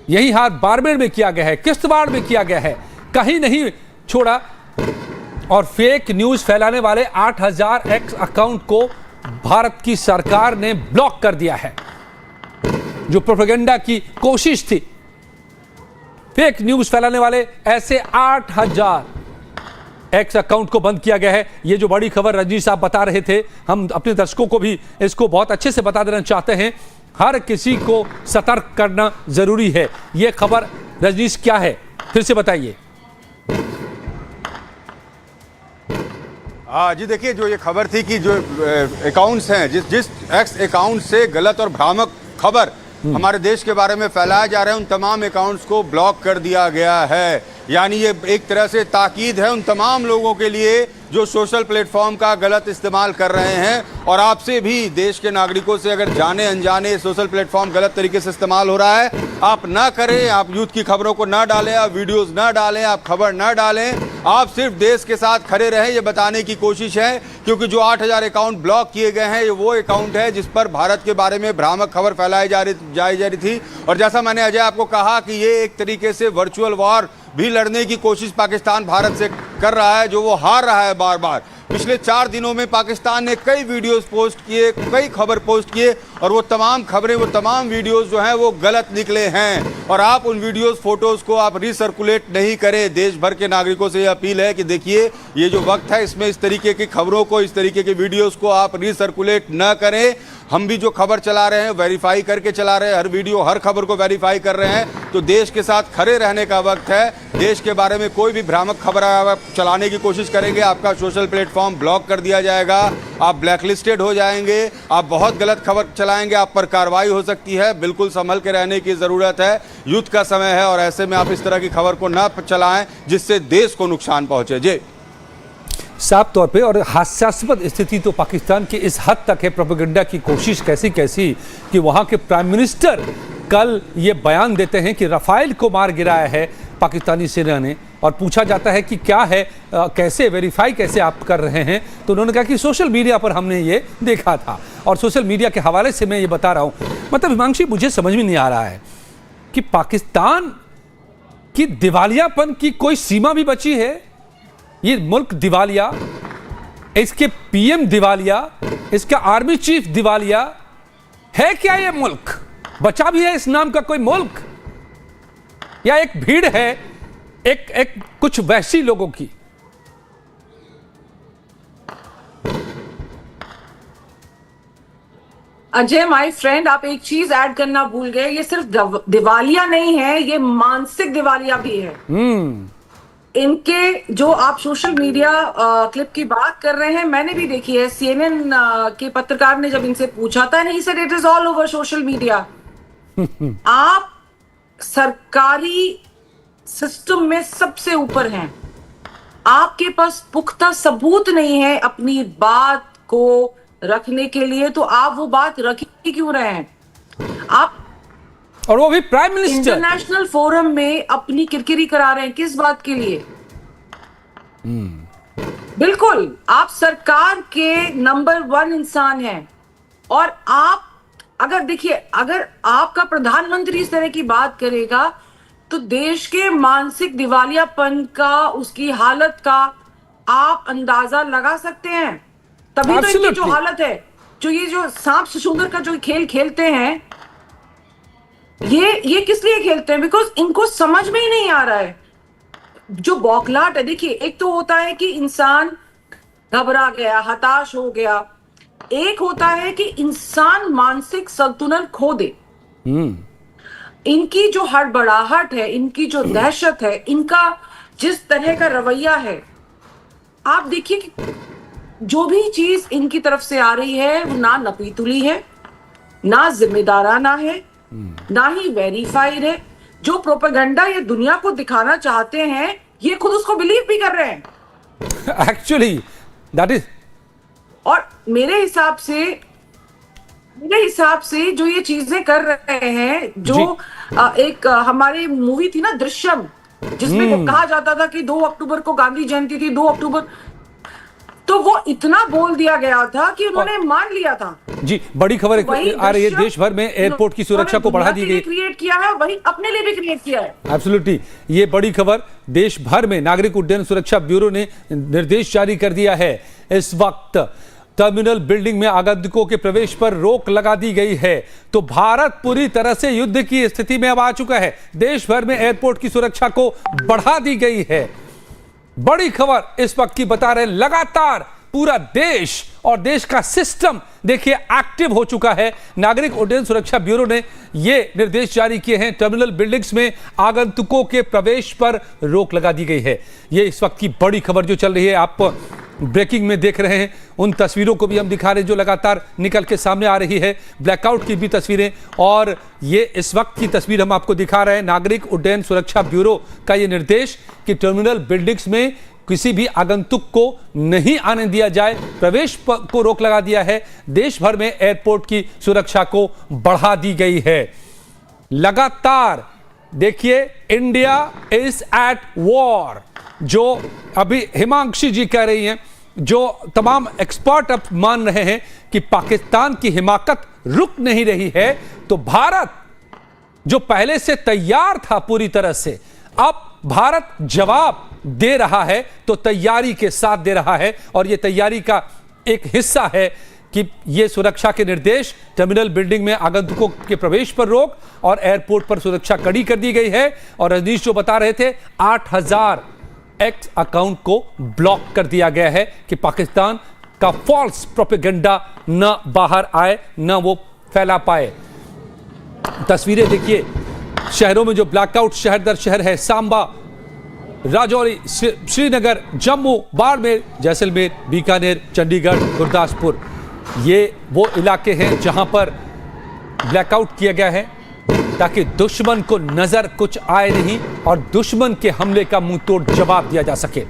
यही हाल बाड़मेर में किया गया है, किश्तवाड़ में किया गया है, कहीं नहीं छोड़ा। और फेक न्यूज फैलाने वाले 8000 एक्स अकाउंट को भारत की सरकार ने ब्लॉक कर दिया है। जो प्रोपेगेंडा की कोशिश थी, फेक न्यूज फैलाने वाले ऐसे 8000 एक्स अकाउंट को बंद किया गया है। ये जो बड़ी खबर रजनीश साहब बता रहे थे, हम अपने दर्शकों को भी इसको बहुत अच्छे से बता देना चाहते हैं। हर किसी को सतर्क करना जरूरी है। ये खबर रजनीश क्या है, फिर से बताइए। जी देखिए, जो ये खबर थी कि जो अकाउंट्स हैं, जिस एक्स अकाउंट से गलत और भ्रामक खबर हमारे देश के बारे में फैलाया जा रहा है, उन तमाम अकाउंट्स को ब्लॉक कर दिया गया है। यानी ये एक तरह से ताकीद है उन तमाम लोगों के लिए जो सोशल प्लेटफॉर्म का गलत इस्तेमाल कर रहे हैं। और आपसे भी, देश के नागरिकों से, अगर जाने अनजाने सोशल प्लेटफॉर्म गलत तरीके से इस्तेमाल हो रहा है, आप ना करें। आप यूथ की खबरों को ना डालें, आप वीडियोस ना डालें, आप खबर ना डालें। आप सिर्फ देश के साथ खड़े रहें, ये बताने की कोशिश है। क्योंकि जो 8000 अकाउंट ब्लॉक किए गए हैं, ये वो अकाउंट है जिस पर भारत के बारे में भ्रामक खबर फैलाई जा रही थी। और जैसा मैंने अजय आपको कहा कि ये एक तरीके से वर्चुअल वॉर भी लड़ने की कोशिश पाकिस्तान भारत से कर रहा है, जो वो हार रहा है बार बार। पिछले 4 दिनों में पाकिस्तान ने कई वीडियोस पोस्ट किए, कई खबर पोस्ट किए, और वो तमाम खबरें, वो तमाम वीडियोस जो हैं वो गलत निकले हैं। और आप उन वीडियोस, फोटोज को आप रिसर्कुलेट नहीं करें। देश भर के नागरिकों से ये अपील है कि देखिए, ये जो वक्त है, इसमें इस तरीके की खबरों को, इस तरीके के वीडियोस को आप रिसर्कुलेट न करें। हम भी जो खबर चला रहे हैं, वेरीफाई करके चला रहे हैं, हर वीडियो, हर खबर को वेरीफाई कर रहे हैं। तो देश के साथ खड़े रहने का वक्त है। देश के बारे में कोई भी भ्रामक खबर आप चलाने की कोशिश करेंगे, आपका सोशल प्लेटफॉर्म ब्लॉक कर दिया जाएगा, आप ब्लैकलिस्टेड हो जाएंगे। आप बहुत गलत खबर चलाएंगे, आप पर कार्रवाई हो सकती है। बिल्कुल संभल के रहने की ज़रूरत है। युद्ध का समय है और ऐसे में आप इस तरह की खबर को ना चलाएं जिससे देश को नुकसान पहुंचे। जी, साफ तौर पे, और हास्यास्पद स्थिति तो पाकिस्तान की इस हद तक है, प्रोपेगेंडा की कोशिश कैसी कैसी, कि वहां के प्राइम मिनिस्टर कल ये बयान देते हैं कि रफाइल को मार गिराया है पाकिस्तानी सेना ने। और पूछा जाता है कि क्या है, कैसे वेरीफाई कैसे आप कर रहे हैं, तो उन्होंने कहा कि सोशल मीडिया पर हमने ये देखा था। और सोशल मीडिया के हवाले से मैं ये बता रहा हूँ। मतलब हिमांशी, मुझे समझ में नहीं आ रहा है कि पाकिस्तान की दिवालियापन की कोई सीमा भी बची है। ये मुल्क दिवालिया, इसके पीएम दिवालिया, इसका आर्मी चीफ दिवालिया है। क्या ये मुल्क बचा भी है इस नाम का कोई मुल्क, या एक भीड़ है एक कुछ वैसी लोगों की? अजय माय फ्रेंड, आप एक चीज ऐड करना भूल गए। ये सिर्फ दिवालिया नहीं है, ये मानसिक दिवालिया भी है। इनके जो आप सोशल मीडिया क्लिप की बात कर रहे हैं, मैंने भी देखी है। CNN के पत्रकार ने जब इनसे पूछा था, नहीं sir, it is all over social media. आप सरकारी सिस्टम में सबसे ऊपर हैं, आपके पास पुख्ता सबूत नहीं है अपनी बात को रखने के लिए, तो आप वो बात रख ही क्यों रहे हैं? आप, और वो भी प्राइम मिनिस्टर, इंटरनेशनल फोरम में अपनी किरकिरी करा रहे हैं। किस बात के लिए? बिल्कुल, आप सरकार के नंबर 1 इंसान हैं। और आप अगर देखिए, अगर आपका प्रधानमंत्री इस तरह की बात करेगा, तो देश के मानसिक दिवालियापन का, उसकी हालत का आप अंदाजा लगा सकते हैं। तभी तो इनकी जो हालत है, जो ये जो सांप सुसूंदर का जो खेल खेलते हैं, ये किस लिए खेलते हैं? बिकॉज इनको समझ में ही नहीं आ रहा है जो बौखलाहट है। देखिए, एक तो होता है कि इंसान घबरा गया, हताश हो गया। एक होता है कि इंसान मानसिक संतुलन खो दे। इनकी जो हड़बड़ाहट है, इनकी जो दहशत है, इनका जिस तरह का रवैया है, आप देखिए कि जो भी चीज इनकी तरफ से आ रही है, वो ना नपीतुली है, ना जिम्मेदाराना है, ना ही वेरीफाइड है। जो प्रोपेगेंडा ये दुनिया को दिखाना चाहते हैं, ये खुद उसको बिलीव भी कर रहे हैं एक्चुअली, दैट इज। और मेरे हिसाब से जो ये चीजें कर रहे हैं, जो एक हमारी मूवी थी ना दृश्यम, जिसमें वो कहा जाता था कि 2 अक्टूबर को गांधी जयंती थी, 2 अक्टूबर, तो वो इतना बोल दिया गया था कि उन्होंने मान लिया था। जी, बड़ी खबर वही आ रही है, दृश्य देश भर में एयरपोर्ट की सुरक्षा को बढ़ा दी गई। क्रिएट किया है, वही अपने लिए भी क्रिएट किया है। एब्सोल्युटली, ये बड़ी खबर, देश भर में नागरिक उड्डयन सुरक्षा ब्यूरो ने निर्देश जारी कर दिया है। इस वक्त टर्मिनल बिल्डिंग में आगंतुकों के प्रवेश पर रोक लगा दी गई है। तो भारत पूरी तरह से युद्ध की स्थिति में अब आ चुका है। देश भर में एयरपोर्ट की सुरक्षा को बढ़ा दी गई है। बड़ी खबर इस वक्त की बता रहे हैं, लगातार पूरा देश और देश का सिस्टम देखिए एक्टिव हो चुका है। नागरिक उड्डयन सुरक्षा ब्यूरो ने ये निर्देश जारी किए हैं, टर्मिनल बिल्डिंग्स में आगंतुकों के प्रवेश पर रोक लगा दी गई है। ये इस वक्त की बड़ी खबर जो चल रही है, आप ब्रेकिंग में देख रहे हैं। उन तस्वीरों को भी हम दिखा रहे हैं जो लगातार निकल के सामने आ रही है, ब्लैकआउट की भी तस्वीरें। और ये इस वक्त की तस्वीर हम आपको दिखा रहे हैं, नागरिक उड्डयन सुरक्षा ब्यूरो का ये निर्देश कि टर्मिनल बिल्डिंग्स में किसी भी आगंतुक को नहीं आने दिया जाए, प्रवेश को रोक लगा दिया है। देश भर में एयरपोर्ट की सुरक्षा को बढ़ा दी गई है। लगातार देखिए, इंडिया इज एट वॉर, जो अभी हिमांशी जी कह रही हैं, जो तमाम एक्सपर्ट अब मान रहे हैं कि पाकिस्तान की हिमाकत रुक नहीं रही है। तो भारत जो पहले से तैयार था पूरी तरह से, अब भारत जवाब दे रहा है, तो तैयारी के साथ दे रहा है। और यह तैयारी का एक हिस्सा है कि यह सुरक्षा के निर्देश, टर्मिनल बिल्डिंग में आगंतुकों के प्रवेश पर रोक और एयरपोर्ट पर सुरक्षा कड़ी कर दी गई है। और रजनीश जो बता रहे थे, 8000 एक्स अकाउंट को ब्लॉक कर दिया गया है कि पाकिस्तान का फॉल्स प्रोपेगेंडा न बाहर आए, न वो फैला पाए। तस्वीरें देखिए, शहरों में जो ब्लैकआउट शहर दर शहर है, सांबा, राजौरी, श्रीनगर, जम्मू, बाड़मेर, जैसलमेर, बीकानेर, चंडीगढ़, गुरदासपुर, ये वो इलाके हैं जहां पर ब्लैकआउट किया गया है ताकि दुश्मन को नजर कुछ आए नहीं और दुश्मन के हमले का मुंह तोड़ जवाब दिया जा सके।